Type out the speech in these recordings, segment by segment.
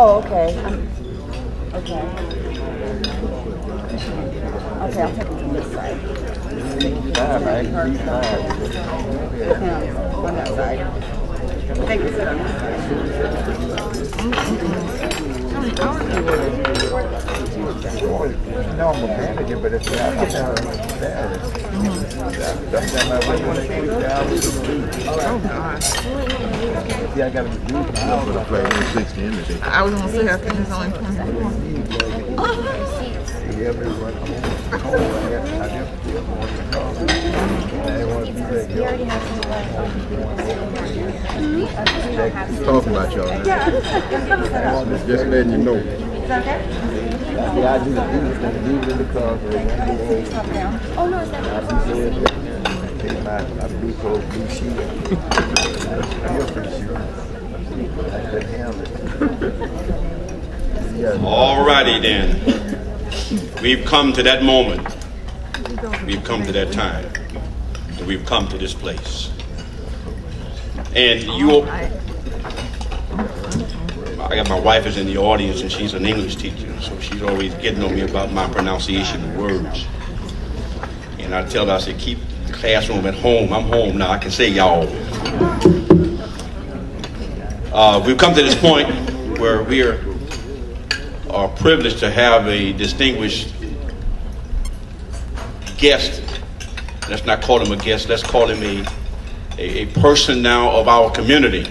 Oh, okay. Okay. Okay, I'll take it from this side. Yeah, on that side. Thank you, sir. No, I'm a manager, but it's not there. That's not my way. Yeah, I got to do it. I'm going to play 16 today. I was going to say, I think it's only 24. Talking about y'all. Just letting you know. Is that okay? Yeah, I do the in the car. Oh, no, is that My blue coat, blue sheet. All righty then. We've come to that moment. We've come to that time. And we've come to this place. And I got my wife is in the audience, and she's an English teacher, so she's always getting on me about my pronunciation of words. And I tell her, I say, keep the classroom at home. I'm home now. I can say y'all. We've come to this point where we are privileged to have a distinguished guest. Let's not call him a guest. Let's call him a person now of our community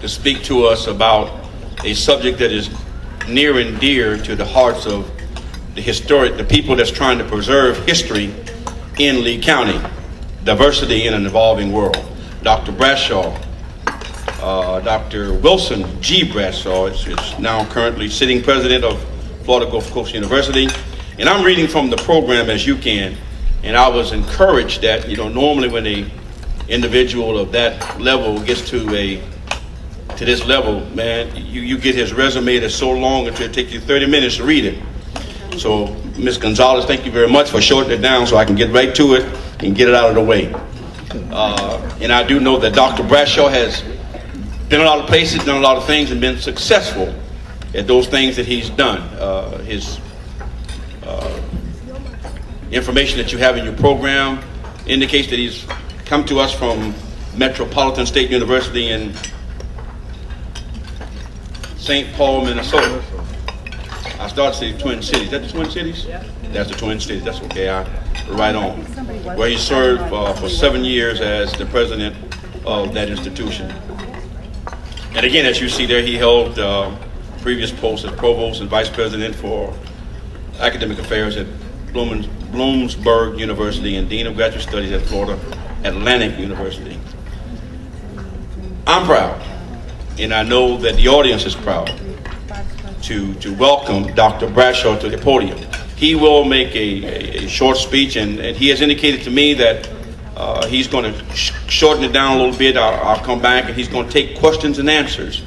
to speak to us about a subject that is near and dear to the hearts of the people that's trying to preserve history in Lee County, diversity in an evolving world. Dr. Bradshaw, Dr. Wilson G. Bradshaw is now currently sitting president of Florida Gulf Coast University. And I'm reading from the program as you can, and I was encouraged that, normally when a individual of that level gets to this level, man, you get his resume that's so long it'll take you 30 minutes to read it. So, Ms. Gonzalez, thank you very much for shortening it down so I can get right to it and get it out of the way. And I do know that Dr. Bradshaw has been a lot of places, done a lot of things, and been successful at those things that he's done. His information that you have in your program indicates that he's come to us from Metropolitan State University in St. Paul, Minnesota. I started to say Twin Cities. Is that the Twin Cities? Yeah. That's the Twin Cities. That's okay. Right on. Where he served for 7 years as the president of that institution. And again, as you see there, he held previous posts as provost and vice president for academic affairs at Bloomsburg University and dean of graduate studies at Florida Atlantic University. I'm proud, and I know that the audience is proud to welcome Dr. Bradshaw to the podium. He will make a short speech, and he has indicated to me that he's going to shorten it down a little bit. I'll come back, and he's going to take questions and answers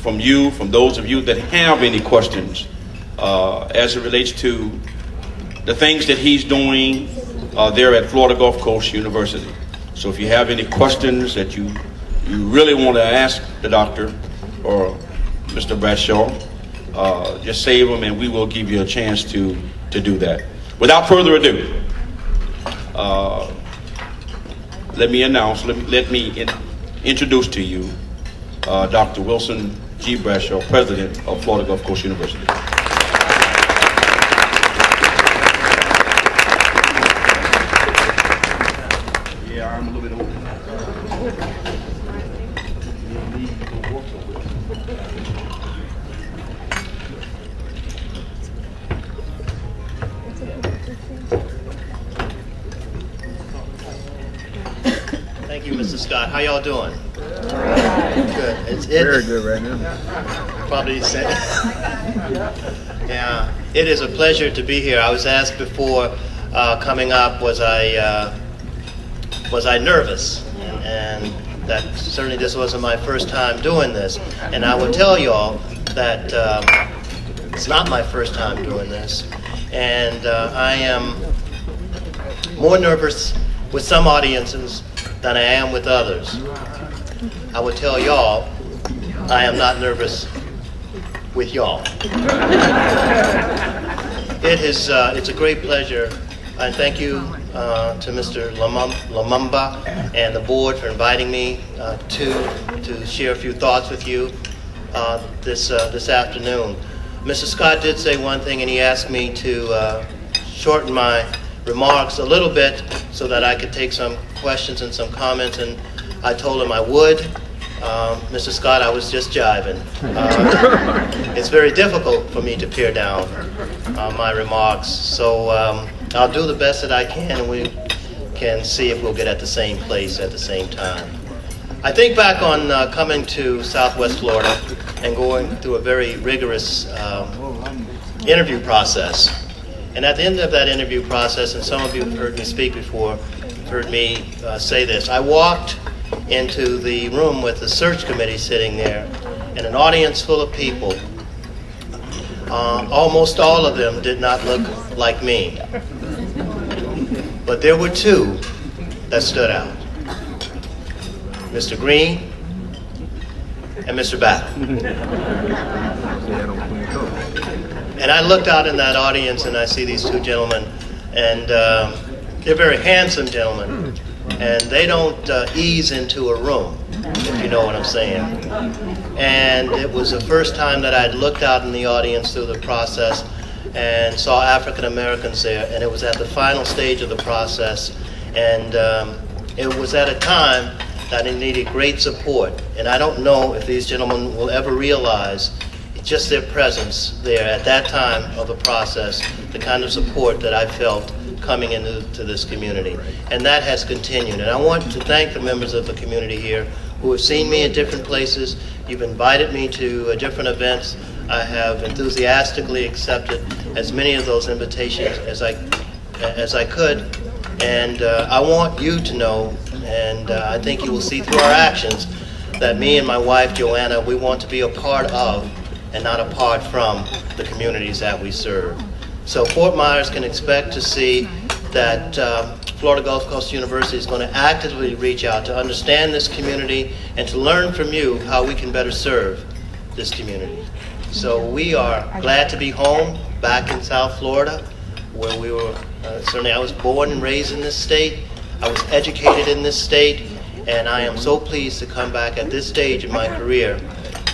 from you, from those of you that have any questions as it relates to the things that he's doing there at Florida Gulf Coast University. So if you have any questions that you really want to ask the doctor or Mr. Bradshaw, just save them and we will give you a chance to do that. Without further ado, let me introduce to you Dr. Wilson G. Bradshaw, president of Florida Gulf Coast University. Yeah, I'm a little bit over. Thank you, Mr. Scott. How y'all doing? Good. It's Very good right now. Probably say. Yeah, it is a pleasure to be here. I was asked before coming up, was I nervous? And that certainly this wasn't my first time doing this. And I will tell y'all that it's not my first time doing this. And I am more nervous with some audiences than I am with others. I would tell y'all I am not nervous with y'all. It's a great pleasure. I thank you to Mr. Lamumba and the board for inviting me to share a few thoughts with you this afternoon. Mr. Scott did say one thing, and he asked me to shorten my remarks a little bit so that I could take some questions and some comments, and I told him I would. Mr. Scott, I was just jiving. It's very difficult for me to pare down my remarks, so I'll do the best that I can, and we can see if we'll get at the same place at the same time. I think back on coming to Southwest Florida and going through a very rigorous interview process. And at the end of that interview process, and some of you have heard me speak before, heard me say this, I walked into the room with the search committee sitting there and an audience full of people. Almost all of them did not look like me. But there were two that stood out. Mr. Green and Mr. Battle. And I looked out in that audience and I see these two gentlemen, and they're very handsome gentlemen, and they don't ease into a room, if you know what I'm saying. And it was the first time that I'd looked out in the audience through the process and saw African Americans there, and it was at the final stage of the process, and it was at a time that it needed great support. And I don't know if these gentlemen will ever realize just their presence there at that time of the process, the kind of support that I felt coming into this community. And that has continued. And I want to thank the members of the community here who have seen me at different places. You've invited me to different events. I have enthusiastically accepted as many of those invitations as I could. And I want you to know, and I think you will see through our actions, that me and my wife, Joanna, we want to be a part of and not apart from the communities that we serve. So Fort Myers can expect to see that Florida Gulf Coast University is going to actively reach out to understand this community and to learn from you how we can better serve this community. So we are glad to be home, back in South Florida, where we were, certainly I was born and raised in this state, I was educated in this state, and I am so pleased to come back at this stage in my career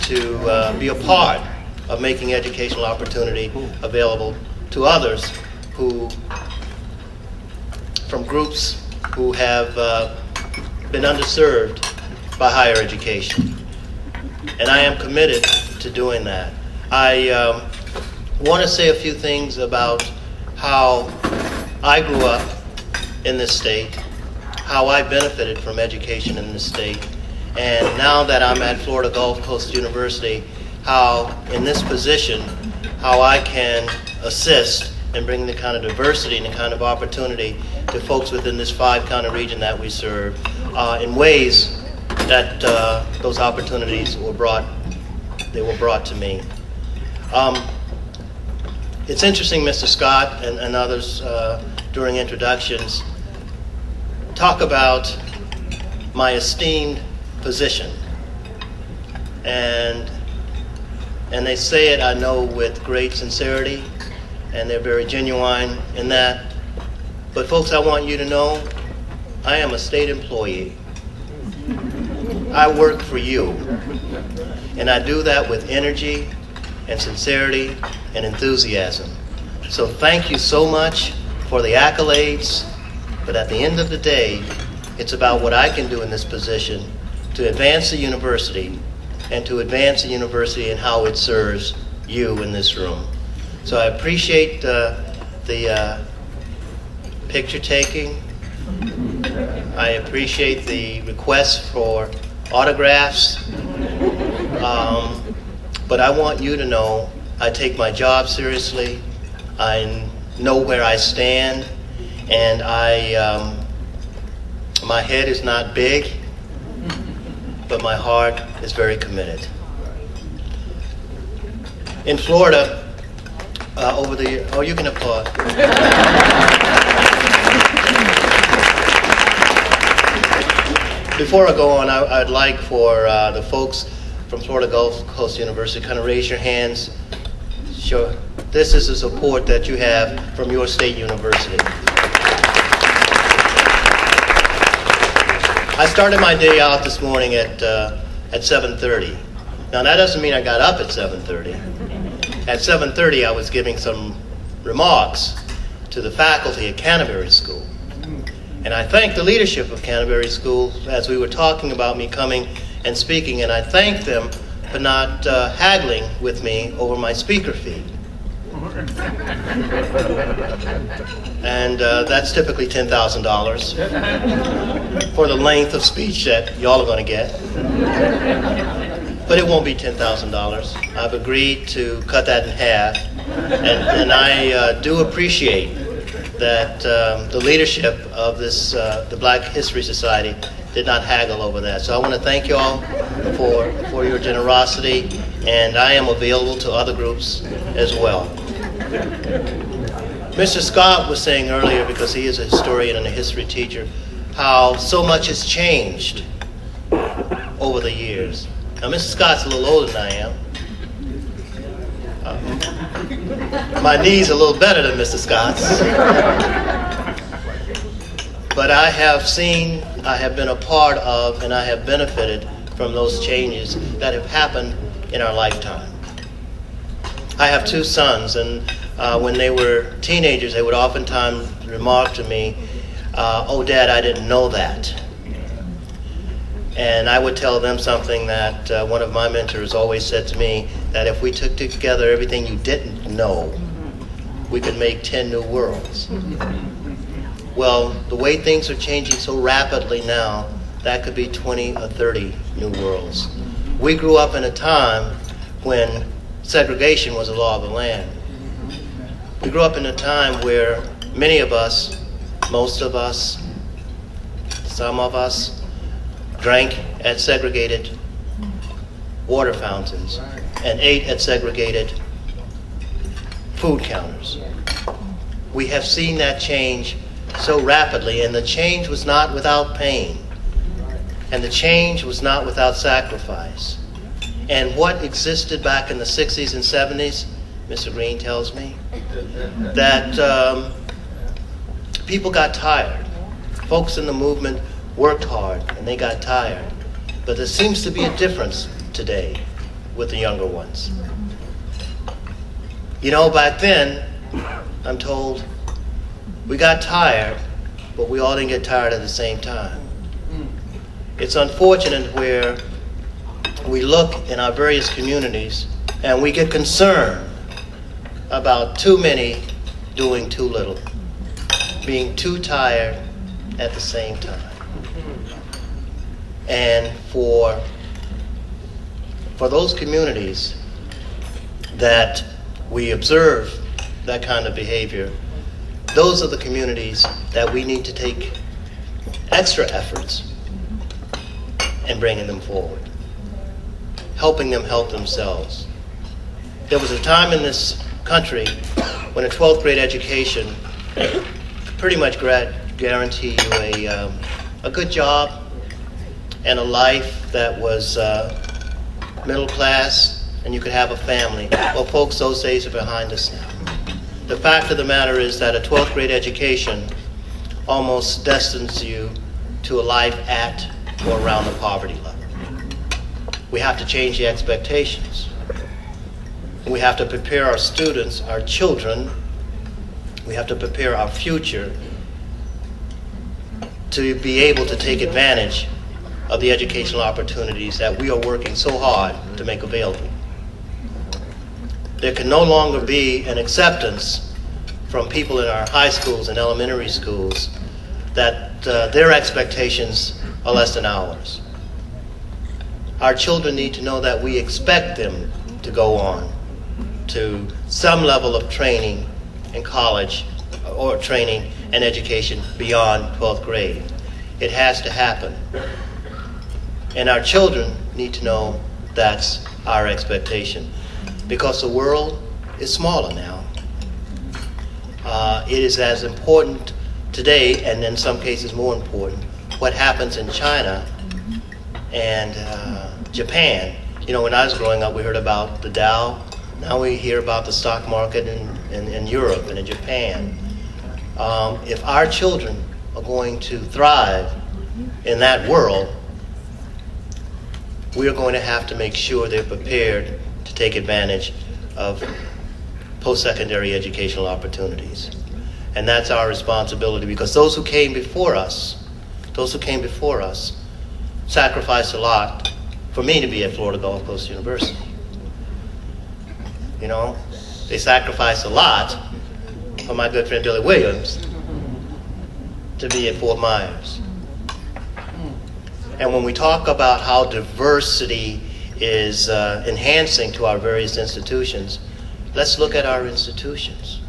to be a part of making educational opportunity available to others who, from groups who have been underserved by higher education. And I am committed to doing that. I want to say a few things about how I grew up in this state, how I benefited from education in this state, and now that I'm at Florida Gulf Coast University, how in this position, how I can assist and bring the kind of diversity and the kind of opportunity to folks within this 5-county region that we serve in ways that those opportunities were brought to me. It's interesting, Mr. Scott and others during introductions talk about my esteemed position, and they say it, I know, with great sincerity, and they're very genuine in that. But folks, I want you to know I am a state employee. I work for you, and I do that with energy and sincerity and enthusiasm. So thank you so much for the accolades, but at the end of the day, it's about what I can do in this position to advance the university and to advance the university and how it serves you in this room. So I appreciate the picture taking. I appreciate the requests for autographs. But I want you to know I take my job seriously. I know where I stand, and my head is not big, but my heart is very committed. In Florida, you can applaud. Before I go on, I'd like for the folks from Florida Gulf Coast University, kind of raise your hands. Sure. This is the support that you have from your state university. I started my day out this morning at 7:30. Now that doesn't mean I got up at 7:30. At 7:30 I was giving some remarks to the faculty at Canterbury School. And I thank the leadership of Canterbury School as we were talking about me coming and speaking, and I thank them for not haggling with me over my speaker fee. And that's typically $10,000 for the length of speech that y'all are going to get. But it won't be $10,000. I've agreed to cut that in half, and I do appreciate that the leadership of this, the Black History Society, did not haggle over that. So I want to thank you all for your generosity, and I am available to other groups as well. Mr. Scott was saying earlier, because he is a historian and a history teacher, how so much has changed over the years. Now, Mr. Scott's a little older than I am. My knee's a little better than Mr. Scott's. But I have seen, I have been a part of, and I have benefited from those changes that have happened in our lifetime. I have two sons, and when they were teenagers, they would oftentimes remark to me, "Oh, Dad, I didn't know that." And I would tell them something that one of my mentors always said to me, that if we took together everything you didn't know, we could make 10 new worlds. Well, the way things are changing so rapidly now, that could be 20 or 30 new worlds. We grew up in a time when segregation was a law of the land. We grew up in a time where many of us, most of us, some of us, drank at segregated water fountains and ate at segregated food counters. We have seen that change so rapidly, and the change was not without pain, and the change was not without sacrifice. And what existed back in the 60s and 70s, Mr. Green tells me, that people got tired. Folks in the movement worked hard and they got tired. But there seems to be a difference today with the younger ones. You know, back then, I'm told, we got tired, but we all didn't get tired at the same time. It's unfortunate where we look in our various communities and we get concerned about too many doing too little, being too tired at the same time. And for those communities that we observe that kind of behavior, those are the communities that we need to take extra efforts in bringing them forward, helping them help themselves. There was a time in this country when a 12th grade education pretty much guaranteed you a good job and a life that was middle class, and you could have a family. Well, folks, those days are behind us now. The fact of the matter is that a 12th grade education almost destines you to a life at or around the poverty level. We have to change the expectations. We have to prepare our students, our children, we have to prepare our future to be able to take advantage of the educational opportunities that we are working so hard to make available. There can no longer be an acceptance from people in our high schools and elementary schools that their expectations are less than ours. Our children need to know that we expect them to go on to some level of training in college or training and education beyond 12th grade. It has to happen. And our children need to know that's our expectation, because the world is smaller now. It is as important today, and in some cases more important, what happens in China and Japan When I was growing up, we heard about the Dow. Now we hear about the stock market in Europe and in Japan. If our children are going to thrive in that world, we are going to have to make sure they're prepared to take advantage of post-secondary educational opportunities. And that's our responsibility, because those who came before us sacrificed a lot for me to be at Florida Gulf Coast University. They sacrificed a lot for my good friend Billy Williams to be at Fort Myers. And when we talk about how diversity is enhancing to our various institutions, let's look at our institutions.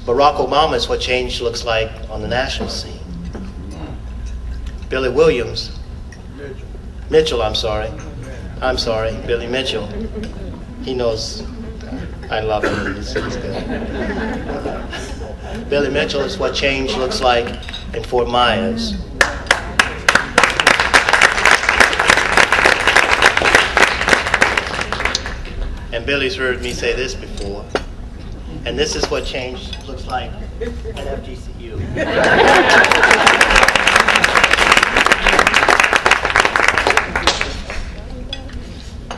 Barack Obama is what change looks like on the national scene. Billy Williams, Mitchell, Billy Mitchell. He knows I love him. He's good. Billy Mitchell is what change looks like in Fort Myers. And Billy's heard me say this before. And this is what change looks like at FGCU.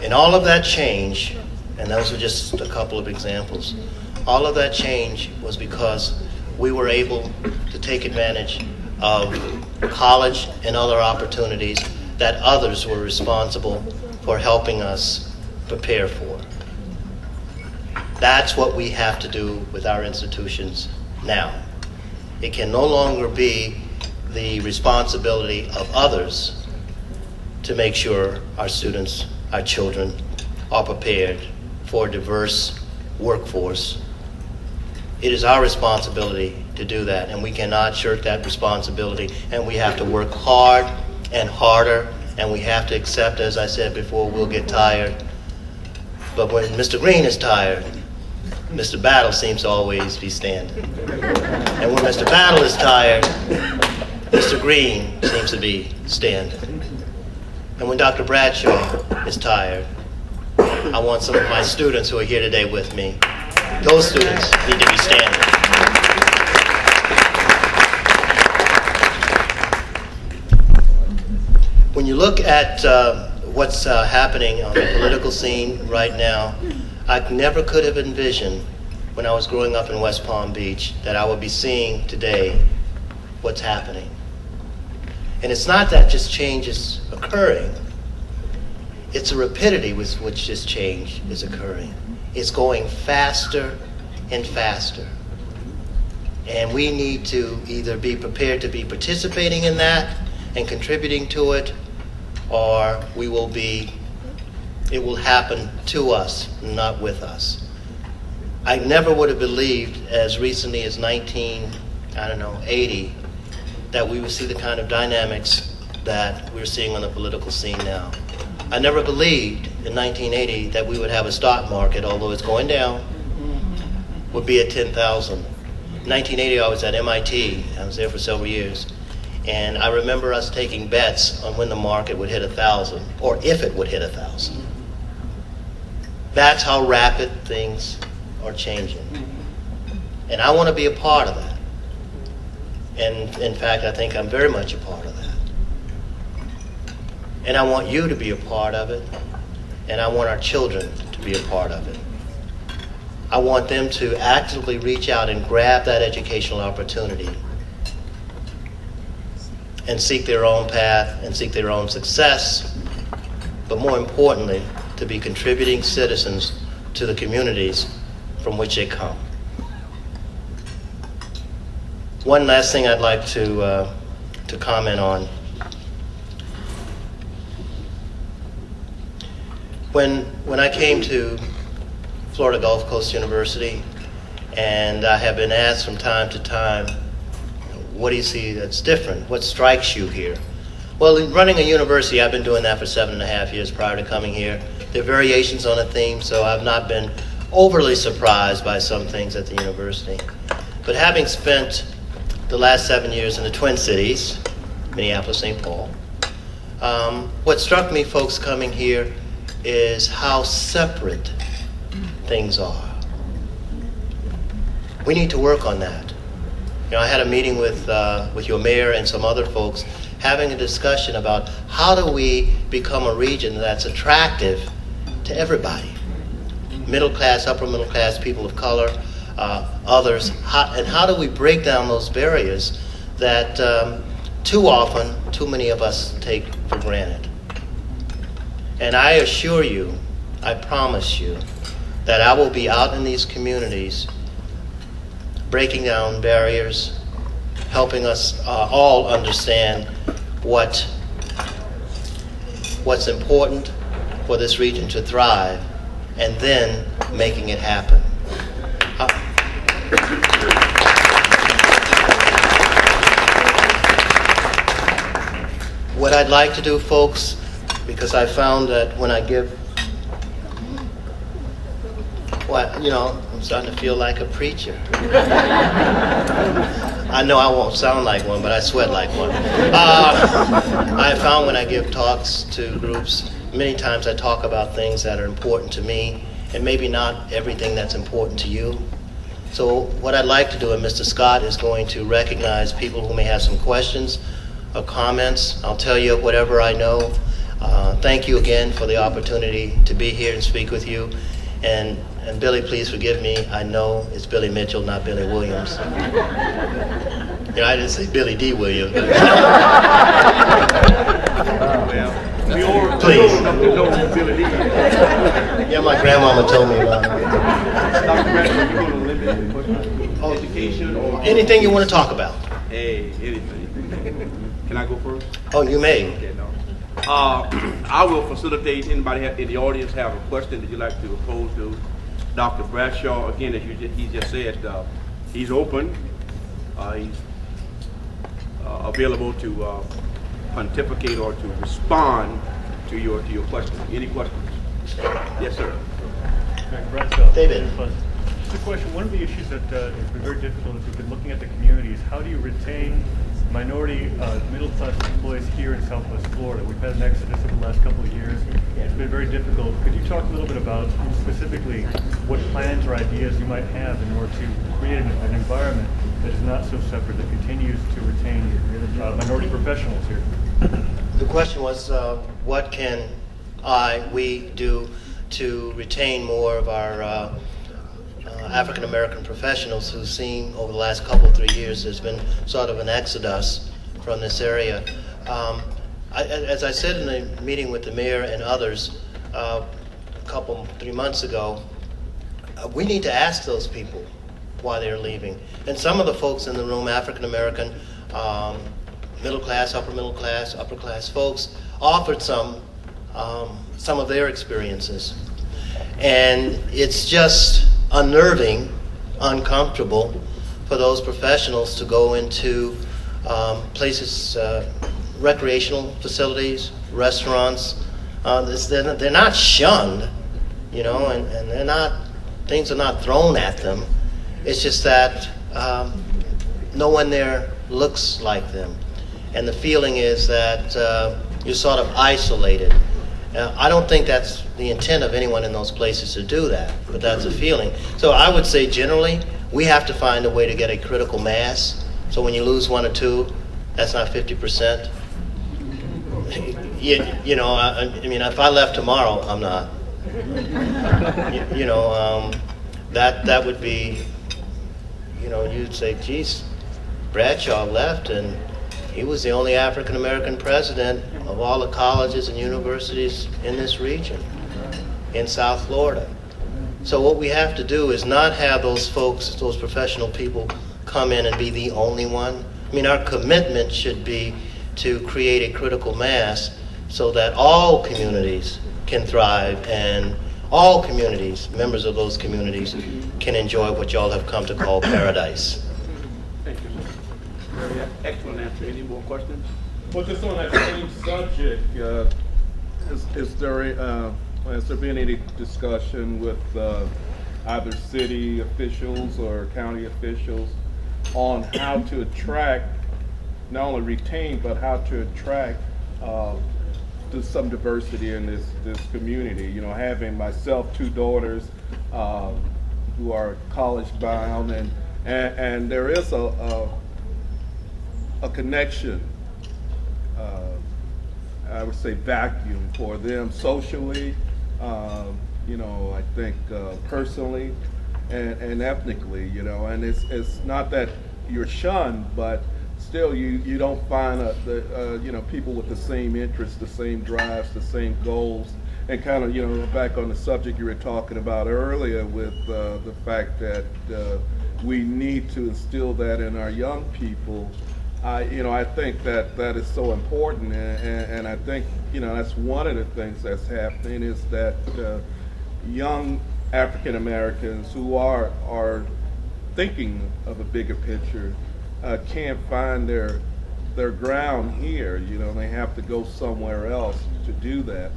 And all of that change, and those are just a couple of examples, all of that change was because we were able to take advantage of college and other opportunities that others were responsible for helping us prepare for. That's what we have to do with our institutions now. It can no longer be the responsibility of others to make sure our students, our children, are prepared for a diverse workforce. It is our responsibility to do that, and we cannot shirk that responsibility, and we have to work hard and harder, and we have to accept, as I said before, we'll get tired. But when Mr. Green is tired, Mr. Battle seems to always be standing. And when Mr. Battle is tired, Mr. Green seems to be standing. And when Dr. Bradshaw is tired, I want some of my students who are here today with me, those students need to be standing. When you look at what's happening on the political scene right now, I never could have envisioned when I was growing up in West Palm Beach that I would be seeing today what's happening. And it's not that just change is occurring. It's a rapidity with which this change is occurring. It's going faster and faster. And we need to either be prepared to be participating in that and contributing to it, or it will happen to us, not with us. I never would have believed as recently as 80, that we would see the kind of dynamics that we're seeing on the political scene now. I never believed in 1980 that we would have a stock market, although it's going down, would be at 10,000. In 1980, I was at MIT. I was there for several years. And I remember us taking bets on when the market would hit 1,000, or if it would hit 1,000. That's how rapid things are changing. And I want to be a part of that. And in fact, I think I'm very much a part of that. And I want you to be a part of it. And I want our children to be a part of it. I want them to actively reach out and grab that educational opportunity and seek their own path and seek their own success, but more importantly, to be contributing citizens to the communities from which they come. One last thing I'd like to comment on. When I came to Florida Gulf Coast University, and I have been asked from time to time, what do you see that's different? What strikes you here? Well, in running a university, I've been doing that for 7.5 years prior to coming here. There are variations on a theme, so I've not been overly surprised by some things at the university. But having spent the last 7 years in the Twin Cities, Minneapolis, St. Paul. What struck me, folks, coming here is how separate things are. We need to work on that. You know, I had a meeting with your mayor and some other folks having a discussion about how do we become a region that's attractive to everybody. Middle class, upper middle class, people of color, others, and how do we break down those barriers that too often, too many of us take for granted. And I assure you, I promise you, that I will be out in these communities breaking down barriers, helping us all understand what's important for this region to thrive, and then making it happen. What I'd like to do, folks, because I found that when I give, well, you know, I'm starting to feel like a preacher. I know I won't sound like one, but I sweat like one. I found when I give talks to groups, many times I talk about things that are important to me, and maybe not everything that's important to you. So what I'd like to do, and Mr. Scott is going to recognize people who may have some questions or comments. I'll tell you whatever I know. Thank you again for the opportunity to be here and speak with you. And Billy, please forgive me. I know it's Billy Mitchell, not Billy Williams. You know, I didn't say Billy D. Williams. But please. Yeah, my grandmama told me about it. Education or Anything you want to talk about? hey, anything. Can I go first? Oh, you may. Okay, no. I will facilitate. Anybody in the audience have a question that you'd like to pose to Dr. Bradshaw? Again, as he just said, he's open. He's available to pontificate or to respond to your question. Any questions? Yes, sir. Bradshaw. David. Just a question. One of the issues that has been very difficult as we've been looking at the community is how do you retain minority middle-class employees here in Southwest Florida? We've had an exodus over the last couple of years. It's been very difficult. Could you talk a little bit about specifically what plans or ideas you might have in order to create an environment that is not so separate, that continues to retain minority professionals here? The question was, what can we do to retain more of our African American professionals who've seen over the last couple, 3 years, there's been sort of an exodus from this area. As I said in the meeting with the mayor and others a couple, 3 months ago, we need to ask those people why they're leaving. And some of the folks in the room, African American, middle class, upper class folks, offered some of their experiences. And it's just unnerving, uncomfortable for those professionals to go into places, recreational facilities, restaurants. They're not shunned, you know, and they're not, things are not thrown at them. It's just that no one there looks like them. And the feeling is that you're sort of isolated. Now, I don't think that's the intent of anyone in those places to do that, but that's a feeling. So I would say generally, we have to find a way to get a critical mass. So when you lose one or two, that's not 50%. You know, I mean, if I left tomorrow, I'm not. That would be, you know, you'd say, geez, Bradshaw left and he was the only African American president of all the colleges and universities in this region, in South Florida. So what we have to do is not have those folks, those professional people, come in and be the only one. I mean, our commitment should be to create a critical mass so that all communities can thrive and all communities, members of those communities, can enjoy what y'all have come to call paradise. Thank you, sir. Very excellent answer. Any more questions? Well, just on that same subject, has there been any discussion with either city officials or county officials on how to attract, not only retain, but how to attract to some diversity in this community. You know, having myself 2 daughters who are college bound, and there is a connection, I would say vacuum for them socially, you know, I think personally and ethnically, you know, and it's not that you're shunned, but still you don't find you know, people with the same interests, the same drives, the same goals, and kind of, you know, back on the subject you were talking about earlier with the fact that we need to instill that in our young people. You know, I think that is so important, and I think, you know, that's one of the things that's happening is that young African Americans who are thinking of a bigger picture can't find their ground here. You know, they have to go somewhere else to do that,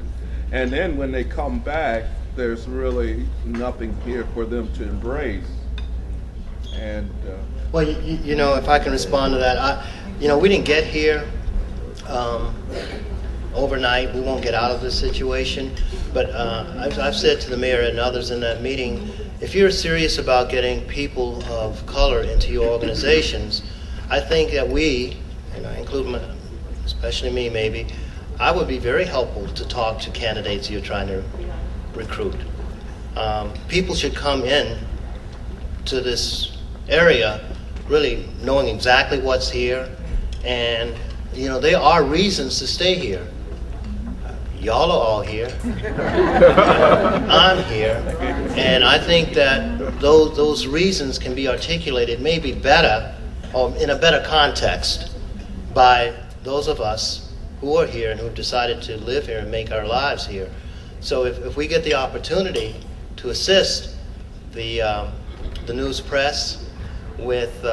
and then when they come back, there's really nothing here for them to embrace. And well, you know, if I can respond to that, you know, we didn't get here overnight. We won't get out of this situation. But I've said to the mayor and others in that meeting, if you're serious about getting people of color into your organizations, I think that we, and I include especially me maybe, I would be very helpful to talk to candidates you're trying to recruit. People should come in to this area really knowing exactly what's here, and you know, there are reasons to stay here. Y'all are all here. I'm here, and I think that those reasons can be articulated maybe better or in a better context by those of us who are here and who've decided to live here and make our lives here. So if we get the opportunity to assist the news press with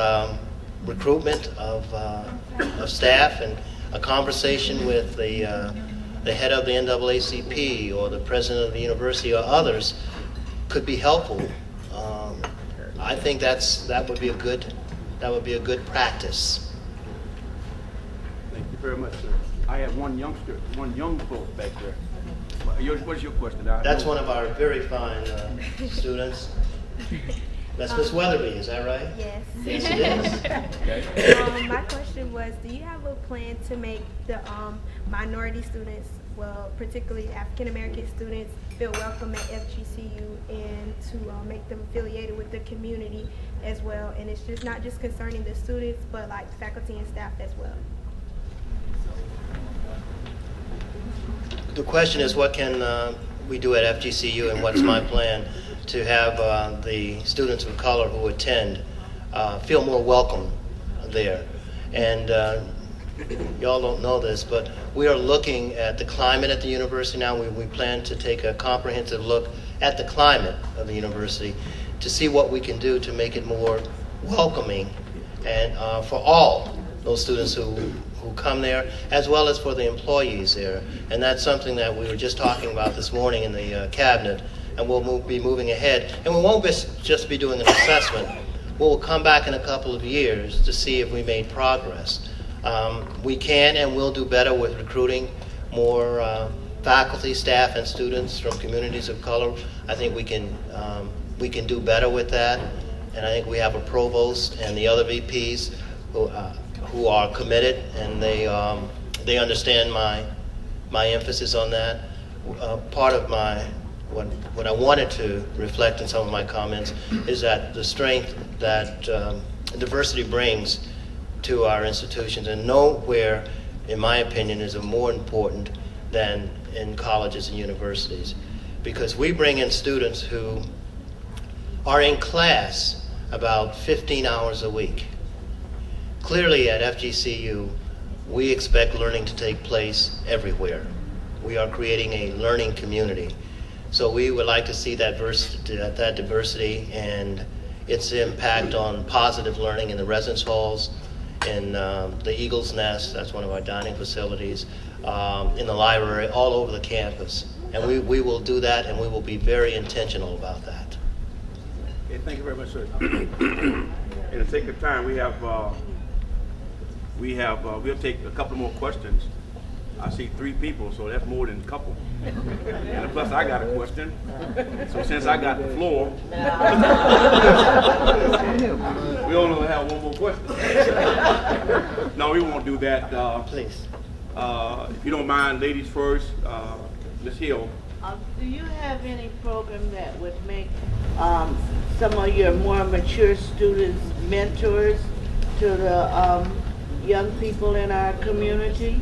recruitment of staff and a conversation with the head of the NAACP or the president of the university or others could be helpful. I think that would be a good practice. Thank you very much, sir. I have one young folk back there. What's your question? That's one of our very fine students. That's Miss Weatherby, is that right? Yes. Yes, it is. Okay. My question was, do you have a plan to make the minority students, well, particularly African American students, feel welcome at FGCU and to make them affiliated with the community as well? And it's just not just concerning the students, but like faculty and staff as well. The question is, what can we do at FGCU, and what's my plan to have the students of color who attend feel more welcome there. And y'all don't know this, but we are looking at the climate at the university now. We plan to take a comprehensive look at the climate of the university to see what we can do to make it more welcoming and for all those students who come there, as well as for the employees there. And that's something that we were just talking about this morning in the cabinet, and we'll be moving ahead. And we won't just be doing an assessment. We'll come back in a couple of years to see if we made progress. We can and will do better with recruiting more faculty, staff, and students from communities of color. I think we can do better with that. And I think we have a provost and the other VPs who are committed, and they understand my emphasis on that. Part of what I wanted to reflect in some of my comments is that the strength that diversity brings to our institutions, and nowhere, in my opinion, is it more important than in colleges and universities, because we bring in students who are in class about 15 hours a week. Clearly at FGCU, we expect learning to take place everywhere. We are creating a learning community. So we would like to see that diversity and its impact on positive learning in the residence halls, in the Eagle's Nest, that's one of our dining facilities, in the library, all over the campus. And we will do that, and we will be very intentional about that. Okay, thank you very much, sir. in the sake of time, we'll take a couple more questions. I see 3 people, so that's more than a couple. And plus, I got a question. So since I got the floor, we only have one more question. No, we won't do that. Please. If you don't mind, ladies first. Ms. Hill. Do you have any program that would make some of your more mature students mentors to the young people in our community?